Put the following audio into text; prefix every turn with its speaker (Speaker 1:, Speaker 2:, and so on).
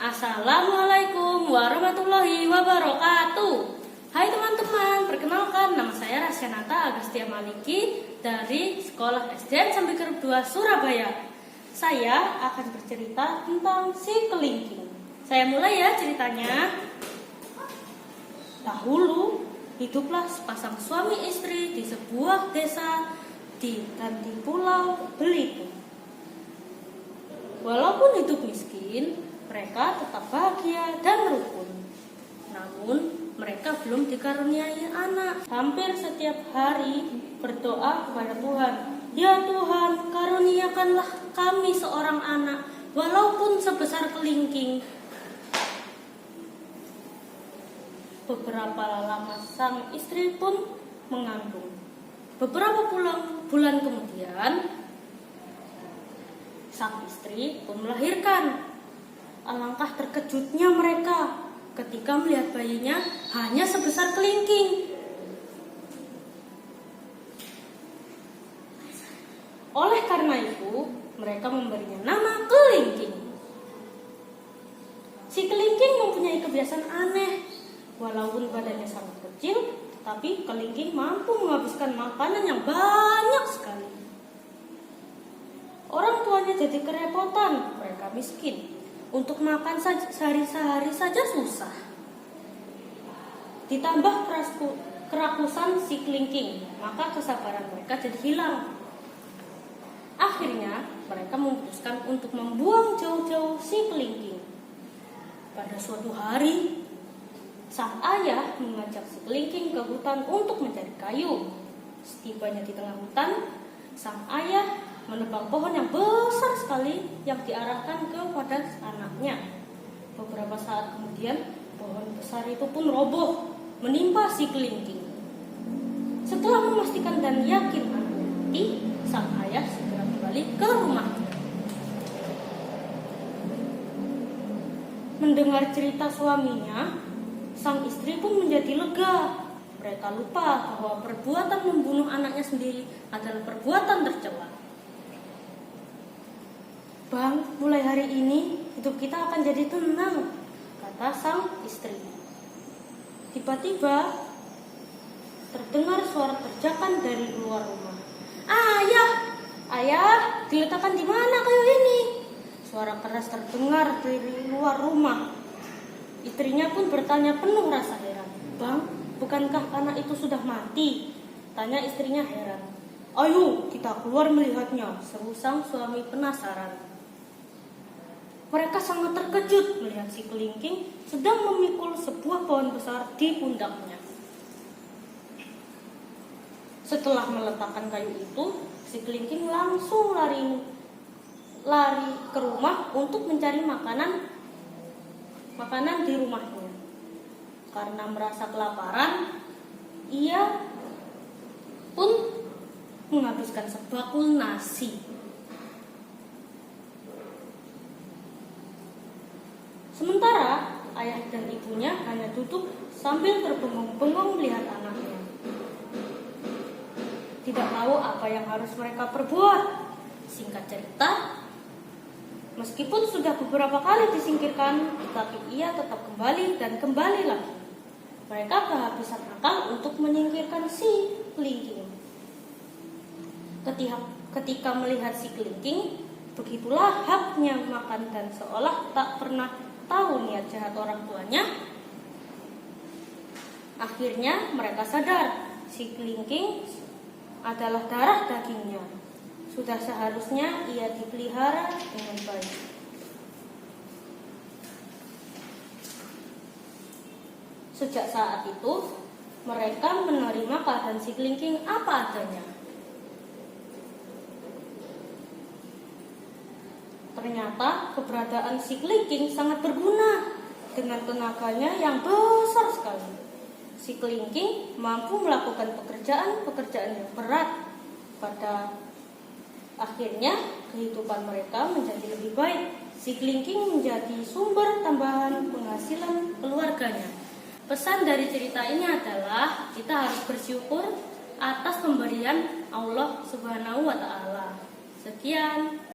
Speaker 1: Assalamualaikum warahmatullahi wabarakatuh. Hai teman-teman, perkenalkan nama saya Rasyanata Agustia Maliki dari Sekolah SDN Sampai Kerup 2 Surabaya. Saya akan bercerita tentang si kelingking. Saya mulai ya ceritanya. Dahulu hiduplah sepasang suami istri di sebuah desa di Pulau Belitung. Walaupun hidup miskin, mereka tetap bahagia dan rukun. Namun, mereka belum dikaruniai anak. Hampir setiap hari berdoa kepada Tuhan, "Ya Tuhan, karuniakanlah kami seorang anak, walaupun sebesar kelingking." Beberapa lama sang istri pun mengandung. Beberapa bulan kemudian, sang istri pun melahirkan. Alangkah terkejutnya mereka ketika melihat bayinya hanya sebesar kelingking. Oleh karena itu, mereka memberinya nama kelingking. Si kelingking mempunyai kebiasaan aneh. Walaupun badannya sangat kecil, tetapi kelingking mampu menghabiskan makanan yang banyak sekali. Orang tuanya jadi kerepotan, mereka miskin. Untuk makan sehari-hari saja susah. Ditambah kerakusan si kelingking, maka kesabaran mereka jadi hilang. Akhirnya mereka memutuskan untuk membuang jauh-jauh si kelingking. Pada suatu hari, sang ayah mengajak si kelingking ke hutan untuk mencari kayu. Setibanya di tengah hutan, sang ayah menebang pohon yang besar sekali yang diarahkan kepada anaknya. Beberapa saat kemudian, pohon besar itu pun roboh, menimpa si kelingking. Setelah memastikan dan yakin anak mati, sang ayah segera kembali ke rumahnya. Mendengar cerita suaminya, sang istri pun menjadi lega. Mereka lupa bahwa perbuatan membunuh anaknya sendiri adalah perbuatan tercela. "Bang, mulai hari ini hidup kita akan jadi tenang," kata sang istri. Tiba-tiba terdengar suara terjakan dari luar rumah. Ayah, diletakkan di mana kayu ini?" Suara keras terdengar dari luar rumah. Istrinya pun bertanya penuh rasa heran. "Bang, bukankah anak itu sudah mati?" tanya istrinya heran. "Ayo, kita keluar melihatnya," seru sang suami penasaran. Mereka sangat terkejut melihat si kelingking sedang memikul sebuah pohon besar di pundaknya. Setelah meletakkan kayu itu, si kelingking langsung lari ke rumah untuk mencari makanan di rumahnya. Karena merasa kelaparan, ia pun menghabiskan sebakul nasi. Sementara ayah dan ibunya hanya duduk sambil terbengong-bengong melihat anaknya. Tidak tahu apa yang harus mereka perbuat. Singkat cerita, meskipun sudah beberapa kali disingkirkan, tetapi ia tetap kembali dan kembali lagi. Mereka kehabisan akal untuk menyingkirkan si kelingking. Ketika melihat si kelingking, begitu lahapnya makan dan seolah tak pernah tahu niat jahat orang tuanya. Akhirnya mereka sadar si kelingking adalah darah dagingnya. Sudah seharusnya ia dipelihara dengan baik. Sejak saat itu, mereka menerima keadaan si kelingking apa adanya. Ternyata keberadaan si kelingking sangat berguna. Dengan tenaganya yang besar sekali, si kelingking mampu melakukan pekerjaan yang berat. Pada akhirnya kehidupan mereka menjadi lebih baik. Si kelingking menjadi sumber tambahan penghasilan keluarganya. Pesan dari cerita ini adalah kita harus bersyukur atas pemberian Allah Subhanahu wa Ta'ala. Sekian.